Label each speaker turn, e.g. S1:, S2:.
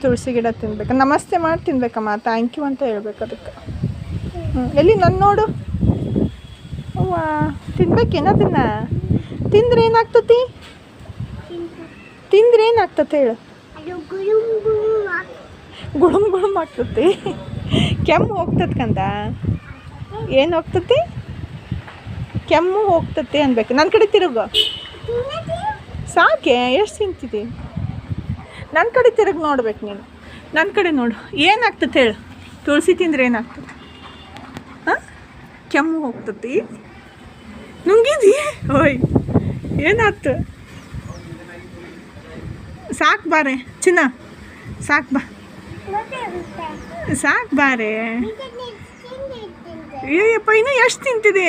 S1: ತುಳಸಿ ಗಿಡ ತಿನ್ಬೇಕು. ನಮಸ್ತೆ ಮಾಡಿ ತಿನ್ಬೇಕಮ್ಮ, ಥ್ಯಾಂಕ್ ಯು ಅಂತ ಹೇಳ್ಬೇಕು ಅದಕ್ಕೆ. ಎಲ್ಲಿ ನನ್ನ ನೋಡು. ಅವ್ವ ತಿನ್ಬೇಕೇನ ಅದನ್ನ? ತಿಂದ್ರೆ ಏನಾಗ್ತತಿ? ತಿಂದ್ರೆ ಏನಾಗ್ತತೆ ಹೇಳು? ಗುಳುಮ್ ಗುಳುಮ್ ಆಗ್ತತಿ. ಕೆಮ್ಮು ಹೋಗ್ತದೆ ಕಂದ. ಏನು ಹೋಗ್ತತಿ? ಕೆಮ್ಮು ಹೋಗ್ತತಿ ಅನ್ಬೇಕು. ನನ್ನ ಕಡೆ ತಿರುಗು. ಸಾಕೆ, ಎಷ್ಟು ತಿಂತಿದ್ದಿ? ನನ್ನ ಕಡೆ ತಿರುಗಿ ನೋಡ್ಬೇಕು ನೀನು. ನನ್ನ ಕಡೆ ನೋಡು. ಏನಾಗ್ತದೆ ಹೇಳು? ತುಳಸಿ ತಿಂದ್ರೆ ಏನಾಗ್ತದೆ? ಹಾಂ, ಕೆಮ್ಮು ಹೋಗ್ತತಿ. ನುಂಗಿದಿ? ಓಯ್ ಏನಾಯ್ತು? ಸಾಕು ಬಾರೆ ಚಿನ್ನ, ಸಾಕು ಬಾ, ಸಾಕು ಬಾರೆ. ಅಯ್ಯಪ್ಪ, ಇನ್ನೂ ಎಷ್ಟು ತಿಂತಿದೆ?